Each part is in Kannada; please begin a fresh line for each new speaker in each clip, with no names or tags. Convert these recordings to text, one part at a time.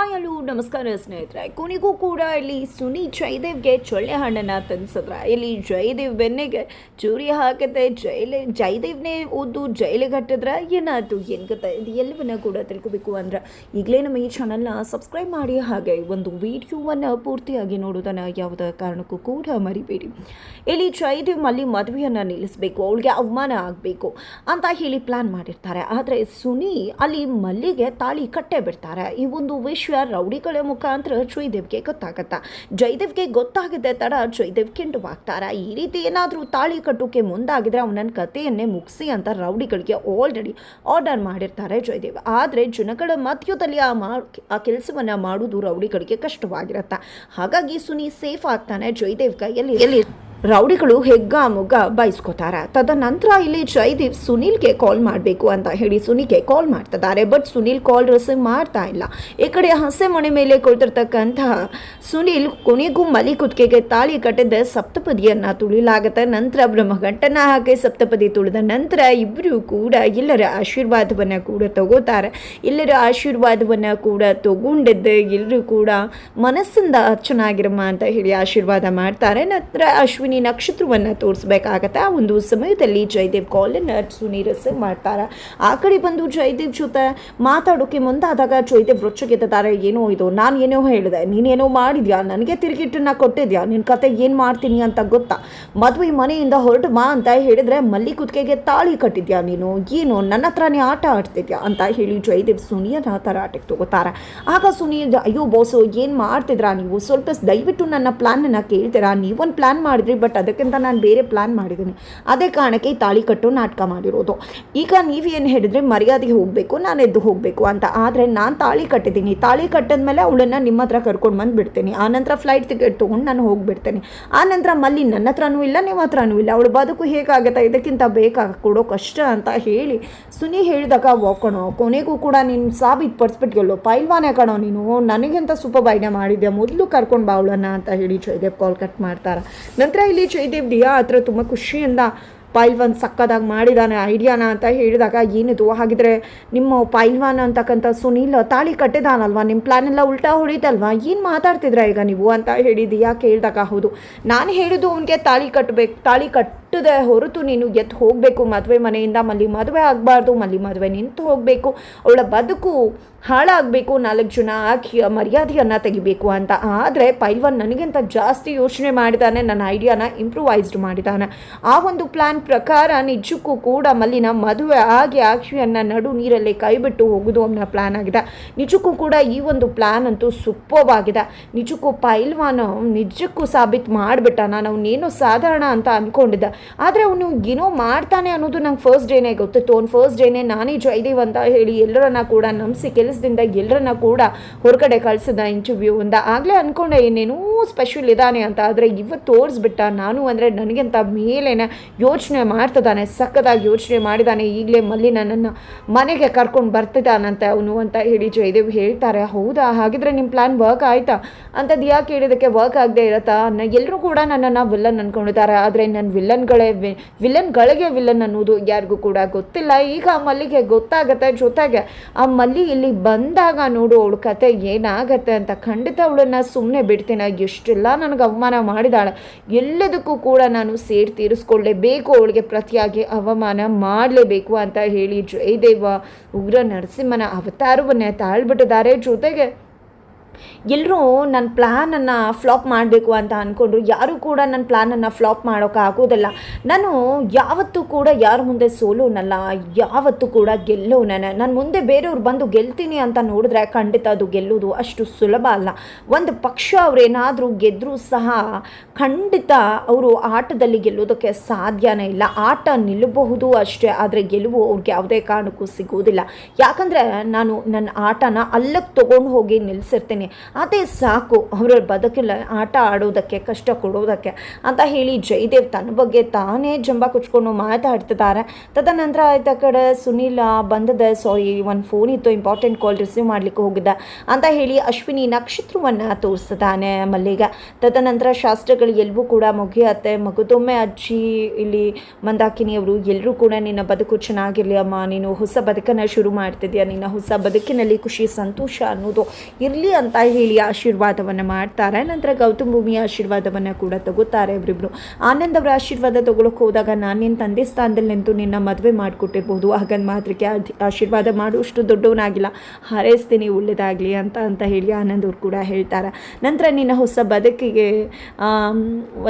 ಹಾಯ್ ಹಲೋ ನಮಸ್ಕಾರ ಸ್ನೇಹಿತರೆ. ಕೊನೆಗೂ ಕೂಡ ಇಲ್ಲಿ ಸುನಿ ಜಯದೇವ್ಗೆ ಚೊಳ್ಳೆ ಹಣ್ಣನ್ನು ತಂದಿಸಿದ್ರ. ಇಲ್ಲಿ ಜಯದೇವ್ ಬೆನ್ನಿಗೆ ಚೂರಿ ಹಾಕತ್ತೆ. ಜಯದೇವ್ನೇ ಓದು ಜೈಲಿಗೆ ಹಟ್ಟಿದ್ರೆ ಏನಾಯ್ತು ಏನು ಗೊತ್ತಾ, ಇದು ಎಲ್ಲವನ್ನ ಕೂಡ ತಿಳ್ಕೊಬೇಕು ಅಂದ್ರೆ ಈಗಲೇ ನಮ್ಮ ಈ ಚಾನಲ್ನ ಸಬ್ಸ್ಕ್ರೈಬ್ ಮಾಡಿ, ಹಾಗೆ ಒಂದು ವಿಡಿಯೋವನ್ನು ಪೂರ್ತಿಯಾಗಿ ನೋಡೋದನ್ನು ಯಾವುದೇ ಕಾರಣಕ್ಕೂ ಕೂಡ ಮರಿಬೇಡಿ. ಇಲ್ಲಿ ಜಯದೇವ್ ಅಲ್ಲಿ ಮದುವೆಯನ್ನು ನಿಲ್ಲಿಸಬೇಕು, ಅವಳಿಗೆ ಅವಮಾನ ಆಗಬೇಕು ಅಂತ ಹೇಳಿ ಪ್ಲಾನ್ ಮಾಡಿರ್ತಾರೆ. ಆದರೆ ಸುನಿ ಅಲ್ಲಿ ಮಲ್ಲಿಗೆ ತಾಳಿ ಕಟ್ಟೆ ಬಿಡ್ತಾರೆ. ಈ ಒಂದು ವಿಷಯ ರೌಡಿಗಳ ಮುಖಾಂತರ ಜಯದೇವ್ಗೆ ಗೊತ್ತಾಗತ್ತ. ಜಯದೇವ್ಗೆ ಗೊತ್ತಾಗದೆ ತಡ ಜಯದೇವ್ ಕೆಂಡುವಾಗ್ತಾರೆ. ಈ ರೀತಿ ಏನಾದರೂ ತಾಳಿ ಕಟ್ಟೋಕೆ ಮುಂದಾಗಿದ್ರೆ ಅವನ ಕಥೆಯನ್ನೇ ಮುಗಿಸಿ ಅಂತ ರೌಡಿಗಳಿಗೆ ಆಲ್ರೆಡಿ ಆರ್ಡರ್ ಮಾಡಿರ್ತಾರೆ ಜಯದೇವ್. ಆದರೆ ಜನಗಳ ಮಧ್ಯದಲ್ಲಿ ಆ ಕೆಲಸವನ್ನ ಮಾಡುವುದು ರೌಡಿಗಳಿಗೆ ಕಷ್ಟವಾಗಿರುತ್ತೆ. ಹಾಗಾಗಿ ಸುನಿ ಸೇಫ್ ಆಗ್ತಾನೆ ಜಯದೇವ್ ಕೈಯಲ್ಲಿ. ರೌಡಿಗಳು ಹೆಗ್ಗ ಮುಗ್ಗ ಬಯಸ್ಕೋತಾರೆ. ತದನಂತರ ಇಲ್ಲಿ ಜಯದೇವ್ ಸುನೀಲ್ಗೆ ಕಾಲ್ ಮಾಡಬೇಕು ಅಂತ ಹೇಳಿ ಸುನಿಗೆ ಕಾಲ್ ಮಾಡ್ತಿದ್ದಾರೆ. ಬಟ್ ಸುನೀಲ್ ಕಾಲ್ ರಿಸೀವ್ ಮಾಡ್ತಾ ಇಲ್ಲ. ಈ ಕಡೆ ಹಸೆ ಮನೆ ಮೇಲೆ ಕುಳಿತಿರ್ತಕ್ಕಂತಹ ಸುನೀಲ್ ಕೊನೆಗೂ ಮಲಿ ಕುತ್ತಿಗೆಗೆ ತಾಳಿ ಕಟ್ಟಿದ ಸಪ್ತಪದಿಯನ್ನು ತುಳಿಲಾಗುತ್ತೆ. ನಂತರ ಬ್ರಹ್ಮಗಂಟನ ಹಾಕಿ ಸಪ್ತಪದಿ ತುಳಿದ ನಂತರ ಇಬ್ಬರು ಕೂಡ ಎಲ್ಲರ ಆಶೀರ್ವಾದವನ್ನು ಕೂಡ ತಗೋತಾರೆ. ಎಲ್ಲರ ಆಶೀರ್ವಾದವನ್ನು ಕೂಡ ತಗೊಂಡಿದ್ದೆ ಎಲ್ಲರೂ ಕೂಡ ಮನಸ್ಸಿಂದ ಚೆನ್ನಾಗಿರಮ್ಮ ಅಂತ ಹೇಳಿ ಆಶೀರ್ವಾದ ಮಾಡ್ತಾರೆ. ನಂತರ ಅಶ್ವಿನಿ ನಕ್ಷತ್ರವನ್ನು ತೋರಿಸ್ಬೇಕಾಗತ್ತೆ. ಆ ಒಂದು ಸಮಯದಲ್ಲಿ ಜಯದೇವ್ ಕಾಲನ್ನು ಸುನಿ ರಿಸೀವ್ ಮಾಡ್ತಾರೆ. ಆ ಕಡೆ ಬಂದು ಜಯದೇವ್ ಜೊತೆ ಮಾತಾಡೋಕೆ ಮುಂದಾದಾಗ ಜಯದೇವ್ ರೊಚ್ಚಗೆದ್ದಾರೆ. ಏನೋ ಇದು ನಾನು ಏನೋ ಹೇಳಿದೆ, ನೀನೇನೋ ಮಾಡಿದ್ಯಾ, ನನಗೆ ತಿರುಗಿಟ್ಟನ್ನ ಕೊಟ್ಟಿದ್ಯಾ, ನಿನ್ನ ಕತೆ ಏನು ಮಾಡ್ತೀನಿ ಅಂತ ಗೊತ್ತಾ, ಮದುವೆ ಮನೆಯಿಂದ ಹೊರಟು ಬಾ ಅಂತ ಹೇಳಿದ್ರೆ ಮಲ್ಲಿ ಕುತ್ತಿಗೆಗೆ ತಾಳಿ ಕಟ್ಟಿದ್ಯಾ ನೀನು, ಏನು ನನ್ನ ಹತ್ರನೇ ಆಟ ಆಡ್ತಿದ್ಯಾ ಅಂತ ಹೇಳಿ ಜಯದೇವ್ ಸುನಿಯನ್ನ ತರಾಟೆಗೆ ತಗೋತಾರೆ. ಆಗ ಸುನಿ ಅಯ್ಯೋ ಬೋಸು ಏನು ಮಾಡ್ತಿದ್ರಾ ನೀವು, ಸ್ವಲ್ಪ ದಯವಿಟ್ಟು ನನ್ನ ಪ್ಲಾನನ್ನು ಕೇಳ್ತೀರಾ, ನೀವೊಂದು ಪ್ಲಾನ್ ಮಾಡಿದ್ರಿ ಬಟ್ ಅದಕ್ಕಿಂತ ನಾನು ಬೇರೆ ಪ್ಲಾನ್ ಮಾಡಿದ್ದೀನಿ, ಅದೇ ಕಾರಣಕ್ಕೆ ಈ ತಾಳಿ ಕಟ್ಟು ನಾಟಕ ಮಾಡಿರೋದು. ಈಗ ನೀವೇನು ಹೇಳಿದ್ರೆ ಮರ್ಯಾದೆಗೆ ಹೋಗಬೇಕು, ನಾನು ಎದ್ದು ಹೋಗಬೇಕು ಅಂತ. ಆದರೆ ನಾನು ತಾಳಿ ಕಟ್ಟಿದ್ದೀನಿ, ತಾಳಿ ಕಟ್ಟಿದ್ಮೇಲೆ ಅವಳನ್ನು ನಿಮ್ಮ ಹತ್ರ ಕರ್ಕೊಂಡು ಬಂದು ಬಿಡ್ತೀನಿ. ಆನಂತರ ಫ್ಲೈಟ್ ಟಿಕೆಟ್ ತೊಗೊಂಡು ನಾನು ಹೋಗಿಬಿಡ್ತೀನಿ. ಆನಂತರ ಮಲ್ಲಿ ನನ್ನ ಹತ್ರನೂ ಇಲ್ಲ, ನಿಮ್ಮ ಹತ್ರನೂ ಇಲ್ಲ, ಅವಳು ಬದುಕು ಹೇಗಾಗುತ್ತೆ, ಇದಕ್ಕಿಂತ ಬೇಕಾಗ ಕೊಡೋ ಕಷ್ಟ ಅಂತ ಹೇಳಿ ಸುನಿ ಹೇಳಿದಾಗ ಹೋಗೋಣ. ಕೊನೆಗೂ ಕೂಡ ನೀನು ಸಾಬೀತುಪಡಿಸ್ಬಿಟ್ಗೆಲ್ಲೋ ಪೈಲ್ವಾನೆ ಕಣೋ ನೀನು, ನನಗಿಂತ ಸೂಪರ್ ಐಡಿಯಾ ಮಾಡಿದ್ದೆ, ಮೊದಲು ಕರ್ಕೊಂಡು ಬಾ ಅವಳನ್ನು ಅಂತ ಹೇಳಿ ಜಯದೇವ್ ಕಾಲ್ ಕಟ್ ಮಾಡ್ತಾರೆ. ನಂತರ ಇಲ್ಲಿ ಜಯದೇವ್ ದಿಯಾ ಹತ್ರ ತುಂಬ ಖುಷಿಯಿಂದ ಪೈಲ್ವಾನ್ ಸಕ್ಕದಾಗಿ ಮಾಡಿದ್ದಾನೆ ಐಡಿಯಾನ ಅಂತ ಹೇಳಿದಾಗ ಏನಿದು ಹಾಗಿದ್ರೆ ನಿಮ್ಮ ಪೈಲ್ವಾನ್ ಅಂತಕ್ಕಂಥ ಸುನೀಲ್ ತಾಳಿ ಕಟ್ಟಿದಾನಲ್ವಾ, ನಿಮ್ಮ ಪ್ಲಾನ್ ಎಲ್ಲ ಉಲ್ಟಾ ಹೊಡಿತಲ್ವಾ, ಏನು ಮಾತಾಡ್ತಿದ್ರ ಈಗ ನೀವು ಅಂತ ಹೇಳಿ ದಿಯಾ ಕೇಳಿದಾಗ ಹೌದು ನಾನು ಹೇಳಿದ್ದು ಅವನಿಗೆ ತಾಳಿ ಕಟ್ಟಬೇಕು, ತಾಳಿ ಕಟ್ಟದೆ ಹೊರತು ನೀನು ಎದ್ದು ಹೋಗಬೇಕು ಮದುವೆ ಮನೆಯಿಂದ, ಮಲ್ಲಿ ಮದುವೆ ಆಗಬಾರ್ದು, ಮಲ್ಲಿ ಮದುವೆ ನಿಂತು ಹೋಗಬೇಕು, ಅವಳ ಬದುಕು ಹಾಳಾಗಬೇಕು, 4 ಜನ ಹಾಕಿ ಮರ್ಯಾದೆಯನ್ನು ತೆಗಿಬೇಕು ಅಂತ. ಆದರೆ ಪೈಲ್ವಾನ್ ನನಗಿಂತ ಜಾಸ್ತಿ ಯೋಚನೆ ಮಾಡಿದ್ದಾನೆ, ನನ್ನ ಐಡಿಯಾನ ಇಂಪ್ರೂವೈಸ್ಡ್ ಮಾಡಿದ್ದಾನೆ. ಆ ಒಂದು ಪ್ಲ್ಯಾನ್ ಪ್ರಕಾರ ನಿಜಕ್ಕೂ ಕೂಡ ಮಲ್ಲಿನ ಮದುವೆ ಆಗಿ ಆಕ್ಷಿಯನ್ನು ನಡು ನೀರಲ್ಲಿ ಕೈಬಿಟ್ಟು ಹೋಗೋದು ಅವನ ಪ್ಲ್ಯಾನ್ ಆಗಿದೆ. ನಿಜಕ್ಕೂ ಕೂಡ ಈ ಒಂದು ಪ್ಲ್ಯಾನ್ ಅಂತೂ ಸೂಪರ್ ಆಗಿದೆ. ನಿಜಕ್ಕೂ ಪೈಲ್ವಾನು ನಿಜಕ್ಕೂ ಸಾಬೀತು ಮಾಡಿಬಿಟ್ಟ. ನಾನು ಅವನೇನೋ ಸಾಧಾರಣ ಅಂತ ಅಂದ್ಕೊಂಡಿದ್ದೆ, ಆದರೆ ಅವನು ಏನೋ ಮಾಡ್ತಾನೆ ಅನ್ನೋದು ನಂಗೆ ಫಸ್ಟ್ ಡೇನೇ ಗೊತ್ತಿತ್ತು. ಅವ್ನು ಫಸ್ಟ್ ಡೇನೇ ನಾನೇ ಜಯದೇವ್ ಅಂತ ಹೇಳಿ ಎಲ್ಲರನ್ನ ಕೂಡ ನಂಬಿಸಿ ಕೆಲಸದಿಂದ ಎಲ್ಲರನ್ನ ಕೂಡ ಹೊರಗಡೆ ಕಳಿಸಿದ ಇಂಟರ್ವ್ಯೂ ಅಂತ. ಆಗಲೇ ಅಂದ್ಕೊಂಡೆ ಏನೇನೋ ಸ್ಪೆಷಲ್ ಇದ್ದಾನೆ ಅಂತ, ಆದರೆ ಇವತ್ತು ತೋರಿಸ್ಬಿಟ್ಟ. ನಾನು ಅಂದರೆ ನನಗಿಂತ ಮೇಲೇನೆ ಯೋಚನೆ ಮಾಡ್ತಿದ್ದಾನೆ, ಸಕ್ಕದಾಗಿ ಯೋಚನೆ ಮಾಡಿದ್ದಾನೆ. ಈಗಲೇ ಮಲ್ಲಿ ನನ್ನನ್ನು ಮನೆಗೆ ಕರ್ಕೊಂಡು ಬರ್ತಿದ್ದಾನಂತೆ ಅವನು ಅಂತ ಹೇಳಿ ಜಯದೇವ್ ಹೇಳ್ತಾರೆ. ಹೌದಾ, ಹಾಗಿದ್ರೆ ನಿಮ್ಮ ಪ್ಲ್ಯಾನ್ ವರ್ಕ್ ಆಯಿತಾ ಅಂತ ದಿಯಾ ಕೇಳಿದಕ್ಕೆ ವರ್ಕ್ ಆಗದೆ ಇರತ್ತಾ, ಎಲ್ಲರೂ ಕೂಡ ನನ್ನನ್ನು ವಿಲ್ಲನ್ ಅಂದ್ಕೊಂಡಿದ್ದಾರೆ, ಆದರೆ ನನ್ನ ವಿಲ್ಲನ್ಗಳಿಗೆ ವಿಲ್ಲನ್ ಅನ್ನೋದು ಯಾರಿಗೂ ಕೂಡ ಗೊತ್ತಿಲ್ಲ. ಈಗ ಮಲ್ಲಿಗೆ ಗೊತ್ತಾಗತ್ತೆ. ಜೊತೆಗೆ ಆ ಮಲ್ಲಿ ಇಲ್ಲಿ ಬಂದಾಗ ನೋಡು ಅವಳ ಕತೆ ಏನಾಗತ್ತೆ ಅಂತ. ಖಂಡಿತ ಅವಳನ್ನು ಸುಮ್ಮನೆ ಬಿಡ್ತೀನಿ. ಎಷ್ಟೆಲ್ಲ ನನಗೆ ಅವಮಾನ ಮಾಡಿದಾಳೆ, ಎಲ್ಲದಕ್ಕೂ ಕೂಡ ನಾನು ಸೇರಿ ತೀರಿಸ್ಕೊಳ್ಳೇಬೇಕು, ಅವಳಿಗೆ ಪ್ರತಿಯಾಗಿ ಅವಮಾನ ಮಾಡಲೇಬೇಕು ಅಂತ ಹೇಳಿ ಜಯದೇವ ಉಗ್ರ ನರಸಿಂಹನ ಅವತಾರವನ್ನೇ ತಾಳ್ಬಿಟ್ಟಿದ್ದಾರೆ. ಜೊತೆಗೆ ಎಲ್ಲರೂ ನನ್ನ ಪ್ಲ್ಯಾನನ್ನು ಫ್ಲಾಪ್ ಮಾಡಬೇಕು ಅಂತ ಅಂದ್ಕೊಂಡ್ರು. ಯಾರೂ ಕೂಡ ನನ್ನ ಪ್ಲ್ಯಾನನ್ನು ಫ್ಲಾಪ್ ಮಾಡೋಕೆ ಆಗೋದಿಲ್ಲ. ನಾನು ಯಾವತ್ತೂ ಕೂಡ ಯಾರ ಮುಂದೆ ಸೋಲೋನಲ್ಲ, ಯಾವತ್ತೂ ಕೂಡ ಗೆಲ್ಲೋನೇ. ನಾನು ಮುಂದೆ ಬೇರೆಯವ್ರು ಬಂದು ಗೆಲ್ತೀನಿ ಅಂತ ನೋಡಿದ್ರೆ ಖಂಡಿತ ಅದು ಗೆಲ್ಲೋದು ಅಷ್ಟು ಸುಲಭ ಅಲ್ಲ. ಒಂದು ಪಕ್ಷ ಅವರೇನಾದರೂ ಗೆದ್ದರೂ ಸಹ ಖಂಡಿತ ಅವರು ಆಟದಲ್ಲಿ ಗೆಲ್ಲೋದಕ್ಕೆ ಸಾಧ್ಯನೇ ಇಲ್ಲ. ಆಟ ನಿಲ್ಲಬಹುದು ಅಷ್ಟೇ, ಆದರೆ ಗೆಲುವು ಅವ್ರಿಗೆ ಯಾವುದೇ ಕಾರಣಕ್ಕೂ ಸಿಗೋದಿಲ್ಲ. ಯಾಕಂದರೆ ನಾನು ನನ್ನ ಆಟನ ಅಲ್ಲಕ್ಕೆ ತೊಗೊಂಡು ಹೋಗಿ ನಿಲ್ಲಿಸಿರ್ತೀನಿ. ಅದೇ ಸಾಕು ಅವರ ಬದುಕಲ್ಲಿ ಆಟ ಆಡೋದಕ್ಕೆ, ಕಷ್ಟ ಕೊಡೋದಕ್ಕೆ ಅಂತ ಹೇಳಿ ಜಯದೇವ್ ತನ್ನ ಬಗ್ಗೆ ತಾನೇ ಜಂಬ ಕುಚ್ಕೊಂಡು ಮಾತಾಡ್ತಿದ್ದಾರೆ. ತದನಂತರ ಆಯ್ತ ಕಡೆ ಸುನೀಲ್ ಬಂದದ, ಸಾರಿ ಒಂದು ಫೋನ್ ಇತ್ತು, ಇಂಪಾರ್ಟೆಂಟ್ ಕಾಲ್ ರಿಸೀವ್ ಮಾಡಲಿಕ್ಕೆ ಹೋಗಿದ್ದ ಅಂತ ಹೇಳಿ ಅಶ್ವಿನಿ ನಕ್ಷತ್ರವನ್ನು ತೋರಿಸ್ತಾನೆ ಮಲ್ಲಿಗೆ. ತದನಂತರ ಶಾಸ್ತ್ರಗಳು ಎಲ್ಲವೂ ಕೂಡ ಮುಗಿಯತ್ತೆ. ಮಗುದೊಮ್ಮೆ ಅಜ್ಜಿ ಇಲ್ಲಿ ಮಂದಾಕಿನಿಯವರು ಎಲ್ಲರೂ ಕೂಡ ನಿನ್ನ ಬದುಕು ಚೆನ್ನಾಗಿರಲಿ ಅಮ್ಮ, ನೀನು ಹೊಸ ಬದುಕನ್ನು ಶುರು ಮಾಡ್ತಿದ್ಯಾ, ನಿನ್ನ ಹೊಸ ಬದುಕಿನಲ್ಲಿ ಖುಷಿ ಸಂತೋಷ ಅನ್ನೋದು ಇರಲಿ ಅಂತ ಹೇಳಿ ಆಶೀರ್ವಾದವನ್ನು ಮಾಡ್ತಾರೆ. ನಂತರ ಗೌತಮ್ ಭೂಮಿಯ ಆಶೀರ್ವಾದವನ್ನು ಕೂಡ ತಗೋತಾರೆ ಇವರಿಬ್ರು. ಆನಂದ್ ಅವರ ಆಶೀರ್ವಾದ ತಗೊಳಕ್ಕೆ ಹೋದಾಗ ನಾನು ನಿನ್ನ ತಂದೆ ಸ್ಥಾನದಲ್ಲಿ ನಿಂತು ನಿನ್ನ ಮದುವೆ ಮಾಡಿಕೊಟ್ಟಿರ್ಬೋದು, ಹಾಗಂದು ಮಾತ್ರಕ್ಕೆ ಆಶೀರ್ವಾದ ಮಾಡುವಷ್ಟು ದೊಡ್ಡವನಾಗಿಲ್ಲ, ಹಾರೈಸ್ತೀನಿ ಒಳ್ಳೆಯದಾಗಲಿ ಅಂತ ಹೇಳಿ ಆನಂದ್ ಅವ್ರು ಕೂಡ ಹೇಳ್ತಾರೆ. ನಂತರ ನಿನ್ನ ಹೊಸ ಬದುಕಿಗೆ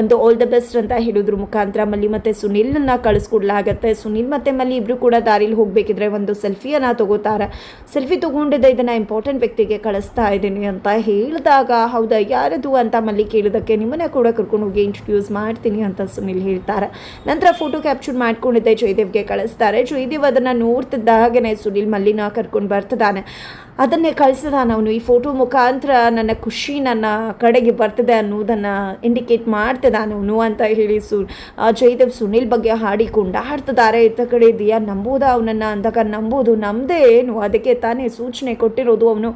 ಒಂದು ಆಲ್ ದ ಬೆಸ್ಟ್ ಅಂತ ಹೇಳೋದ್ರ ಮುಖಾಂತರ ಮಲ್ಲಿ ಮತ್ತು ಸುನಿಲ್ನ ಕಳಿಸ್ಕೊಡ್ಲಾಗತ್ತೆ. ಸುನಿಲ್ ಮತ್ತು ಮಲ್ಲಿ ಇಬ್ಬರು ಕೂಡ ದಾರಿಲಿ ಹೋಗಬೇಕಿದ್ರೆ ಒಂದು ಸೆಲ್ಫಿಯನ್ನು ತಗೋತಾರೆ. ಸೆಲ್ಫಿ ತೊಗೊಂಡಿದ್ದೆ, ಇದನ್ನು ಇಂಪಾರ್ಟೆಂಟ್ ವ್ಯಕ್ತಿಗೆ ಕಳಿಸ್ತಾ ಇದ್ದೀನಿ ಅಂತ ಹೇಳಿದಾಗ, ಹೌದಾ ಯಾರದು ಅಂತ ಮಲ್ಲಿ ಕೇಳಿದಕ್ಕೆ, ನಿಮ್ಮನ್ನ ಕೂಡ ಕರ್ಕೊಂಡು ಹೋಗಿ ಇಂಟ್ರೊಡ್ಯೂಸ್ ಮಾಡ್ತೀನಿ ಅಂತ ಸುನಿಲ್ ಹೇಳ್ತಾರೆ. ನಂತರ ಫೋಟೋ ಕ್ಯಾಪ್ಚರ್ ಮಾಡ್ಕೊಂಡಿದ್ದೆ ಜಯದೇವ್ಗೆ ಕಳಿಸ್ತಾರೆ. ಜಯದೇವ್ ಅದನ್ನು ನೋಡ್ತಿದ್ದಾಗನೇ ಸುನಿಲ್ ಮಲ್ಲಿನ ಕರ್ಕೊಂಡು ಬರ್ತಿದ್ದಾನೆ. ಅದನ್ನೇ ಕಳಿಸಿದಾನೆ ಅವನು. ಈ ಫೋಟೋ ಮುಖಾಂತರ ನನ್ನ ಖುಷಿ ನನ್ನ ಕಡೆಗೆ ಬರ್ತಿದೆ ಅನ್ನೋದನ್ನು ಇಂಡಿಕೇಟ್ ಮಾಡ್ತಿದ್ದಾನೆ ಅವನು ಅಂತ ಹೇಳಿ ಜಯದೇವ್ ಸುನಿಲ್ ಬಗ್ಗೆ ಹಾಡಿಕೊಂಡಾಡ್ತಿದ್ದಾರೆ. ಇತ್ತ ಕಡೆ ದಿಯಾ ನಂಬೋದಾ ಅವನನ್ನು ಅಂದಾಗ, ನಂಬೋದು ನಮ್ಮದೇ ಏನು, ಅದಕ್ಕೆ ತಾನೇ ಸೂಚನೆ ಕೊಟ್ಟಿರೋದು, ಅವನು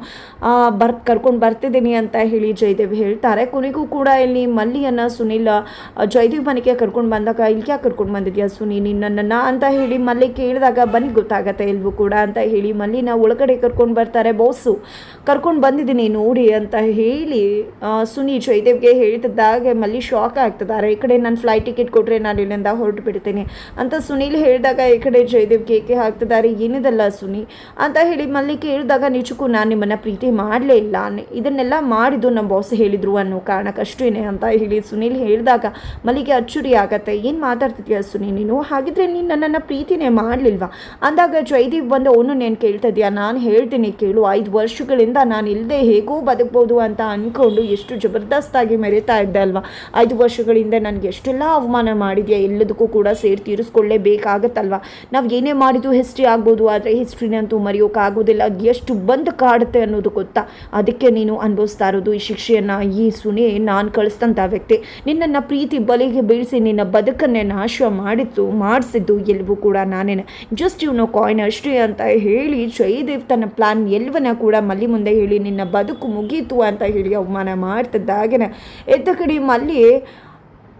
ಕರ್ಕೊಂಡು ಬರ್ತಿದ್ದೀನಿ ಅಂತ ಹೇಳಿ ಜಯದೇವ್ ಹೇಳ್ತಾರೆ. ಕೊನೆಗೂ ಕೂಡ ಇಲ್ಲಿ ಮಲ್ಲಿಯನ್ನು ಸುನಿಲ್ ಜಯದೇವ್ ಮನೆಗೆ ಕರ್ಕೊಂಡು ಬಂದಾಗ, ಇಲ್ಲಿ ಯಾಕೆ ಕರ್ಕೊಂಡು ಬಂದಿದ್ಯಾ ಸುನಿ ನಿನ್ನನ್ನು ಅಂತ ಹೇಳಿ ಮಲ್ಲಿ ಕೇಳಿದಾಗ, ಬನ್ನಿ ಗೊತ್ತಾಗತ್ತೆ ಎಲ್ವೂ ಕೂಡ ಅಂತ ಹೇಳಿ ಮಲ್ಲಿನ ಒಳಗಡೆ ಕರ್ಕೊಂಡು ಬರ್ತಾರೆ. ಬಾಸು ಕರ್ಕೊಂಡು ಬಂದಿದ್ದೀನಿ ನೋಡಿ ಅಂತ ಹೇಳಿ ಸುನಿ ಜಯದೇವ್ಗೆ ಹೇಳ್ತಿದ್ದಾಗೆ ಮಲ್ಲಿ ಶಾಕ್ ಆಗ್ತಿದ್ದಾರೆ. ಈ ಕಡೆ ನಾನು ಫ್ಲೈಟ್ ಟಿಕೆಟ್ ಕೊಟ್ಟರೆ ನಾನು ಇಲ್ಲಿಂದ ಹೊರಟು ಬಿಡ್ತೀನಿ ಅಂತ ಸುನೀಲ್ ಹೇಳಿದಾಗ, ಈ ಕಡೆ ಜಯದೇವ್ ಕೇಕೆ ಹಾಕ್ತಿದ್ದಾರೆ. ಏನಿದಲ್ಲ ಸುನಿ ಅಂತ ಹೇಳಿ ಮಲ್ಲಿ ಕೇಳಿದಾಗ, ನಿಜಕ್ಕೂ ನಾನು ನಿಮ್ಮನ್ನು ಪ್ರೀತಿ ಮಾಡಲೇ ಇಲ್ಲ, ಇದನ್ನೆಲ್ಲ ಮಾಡಿದ್ದು ನಮ್ಮ ಬಾಸ್ ಹೇಳಿದರು ಅನ್ನೋ ಕಾರಣಕ್ಕಷ್ಟೇ ಅಂತ ಹೇಳಿ ಸುನೀಲ್ ಹೇಳಿದಾಗ ಮಲ್ಲಿಗೆ ಅಚ್ಚುರಿ ಆಗತ್ತೆ. ಏನು ಮಾತಾಡ್ತಿದ್ಯಾ ಸುನಿ ನೀನು, ಹಾಗಿದ್ರೆ ನೀನು ನನ್ನನ್ನು ಪ್ರೀತಿನೇ ಮಾಡಲಿಲ್ವಾ ಅಂದಾಗ ಜಯದೇವ್ ಬಂದು, ಅವನು ನೀನು ಕೇಳ್ತಾ ಇದೆಯಾ, ನಾನು ಹೇಳ್ತೀನಿ ಕೇಳು, 5 ವರ್ಷಗಳಿಂದ ನಾನು ಇಲ್ಲದೆ ಹೇಗೋ ಬದುಕ್ಬೋದು ಅಂತ ಅಂದ್ಕೊಂಡು ಎಷ್ಟು ಜಬರ್ದಸ್ತಾಗಿ ಮೆರೀತಾ ಇದ್ದೆ ಅಲ್ವಾ. 5 ವರ್ಷಗಳಿಂದ ನನಗೆ ಎಷ್ಟೆಲ್ಲ ಅವಮಾನ ಮಾಡಿದೆಯಾ, ಎಲ್ಲದಕ್ಕೂ ಕೂಡ ಸೇರಿ ತೀರಿಸ್ಕೊಳ್ಳೇಬೇಕಾಗತ್ತಲ್ವ. ನಾವು ಏನೇ ಮಾಡಿದ್ದು ಹಿಸ್ಟ್ರಿ ಆಗ್ಬೋದು, ಆದರೆ ಹಿಸ್ಟ್ರಿನಂತೂ ಮರೆಯೋಕ್ಕಾಗೋದಿಲ್ಲ. ಎಷ್ಟು ಬಂದು ಕಾಡುತ್ತೆ ಅನ್ನೋದು ಗೊತ್ತಾ, ಅದಕ್ಕೆ ನೀನು ಅನುಭವಿಸ್ತಾ ಇರೋದು ಈ ಶಿಕ್ಷೆಯನ್ನು. ಈ ಸುನಿ ನಾನು ಕಳಿಸ್ತಂಥ ವ್ಯಕ್ತಿ ನಿನ್ನನ್ನು ಪ್ರೀತಿ ಬಲಿಗೆ ಬೀಳಿಸಿ ನಿನ್ನ ಬದುಕನ್ನೇ ನಾಶ ಮಾಡಿಸಿದ್ದು ಎಲ್ಲವೂ ಕೂಡ ನಾನೇನೆ, ಜಸ್ಟ್ ಇವನು ಕಾಯಿನ್ ಅಷ್ಟೇ ಅಂತ ಹೇಳಿ ಜಯದೇವ್ ತನ್ನ ಪ್ಲಾನ್ ಎಲ್ಲವನ್ನ ಕೂಡ ಮಲ್ಲಿ ಮುಂದೆ ಹೇಳಿ ನಿನ್ನ ಬದುಕು ಮುಗೀತು ಅಂತ ಹೇಳಿ ಅವಮಾನ ಮಾಡ್ತಿದ್ದಾಗೇನೆ ಎದ್ದ ಕಡೆ ಮಲ್ಲಿ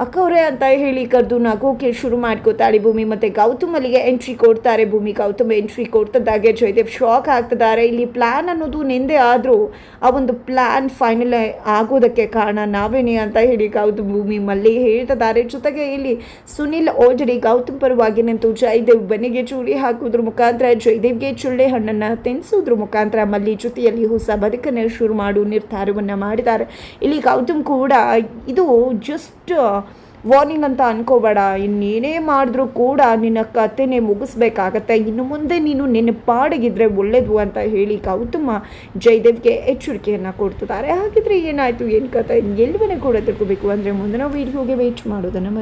ಅಕ್ಕವ್ರೆ ಅಂತ ಹೇಳಿ ಕರೆದು ನಗೋಕೆ ಶುರು ಮಾಡ್ಕೋತಾಳೆ. ಭೂಮಿ ಮತ್ತು ಗೌತಮ್ ಅಲ್ಲಿಗೆ ಎಂಟ್ರಿ ಕೊಡ್ತಾರೆ. ಭೂಮಿ ಗೌತಮ್ ಎಂಟ್ರಿ ಕೊಡ್ತಿದ್ದಾಗೆ ಜಯದೇವ್ ಶಾಕ್ ಆಗ್ತಿದ್ದಾರೆ. ಇಲ್ಲಿ ಪ್ಲ್ಯಾನ್ ಅನ್ನೋದು ನಿಂದೆ ಆದರೂ ಆ ಒಂದು ಪ್ಲ್ಯಾನ್ ಫೈನಲ್ ಆಗೋದಕ್ಕೆ ಕಾರಣ ನಾವೇನೇ ಅಂತ ಹೇಳಿ ಗೌತಮ್ ಭೂಮಿ ಮಲ್ಲಿ ಹೇಳ್ತಿದ್ದಾರೆ. ಜೊತೆಗೆ ಇಲ್ಲಿ ಸುನಿಲ್ ಆಲ್ರೆಡಿ ಗೌತಮ್ ಪರವಾಗಿ ನಿಂತು ಜಯದೇವ್ ಬೆನ್ನಿಗೆ ಚೂರಿ ಹಾಕೋದ್ರ ಮುಖಾಂತರ ಜಯದೇವ್ಗೆ ಚುಳ್ಳೆ ಹಣ್ಣನ್ನು ತಿನ್ನಿಸೋದ್ರ ಮುಖಾಂತರ ಮಲ್ಲಿ ಜೊತೆಯಲ್ಲಿ ಹೊಸ ಬದುಕನ್ನು ಶುರು ಮಾಡೋ ನಿರ್ಧಾರವನ್ನು ಮಾಡಿದ್ದಾರೆ. ಇಲ್ಲಿ ಗೌತಮ್ ಕೂಡ ಇದು ಜಸ್ಟ್ ವಾರ್ನಿಂಗ್ ಅಂತ ಅನ್ಕೋಬೇಡ, ಇನ್ನೇನೇ ಮಾಡಿದ್ರೂ ಕೂಡ ನಿನ್ನ ಕಥೆನೇ ಮುಗಿಸ್ಬೇಕಾಗತ್ತೆ, ಇನ್ನು ಮುಂದೆ ನೀನು ನಿನ್ನ ಪಾಡಿಗಿದ್ರೆ ಒಳ್ಳೇದು ಅಂತ ಹೇಳಿ ಗೌತಮ ಜಯದೇವ್ಗೆ ಎಚ್ಚರಿಕೆಯನ್ನು ಕೊಡ್ತಿದ್ದಾರೆ. ಹಾಗಿದ್ರೆ ಏನಾಯಿತು ಏನು ಕಥೆ ಎಲ್ಲವನ್ನೂ ಕೂಡ ತಿಳ್ಕೋಬೇಕು ಅಂದರೆ ಮುಂದಿನ ವೀಡಿಯೋಗೆ ವೇಟ್ ಮಾಡೋದನ್ನು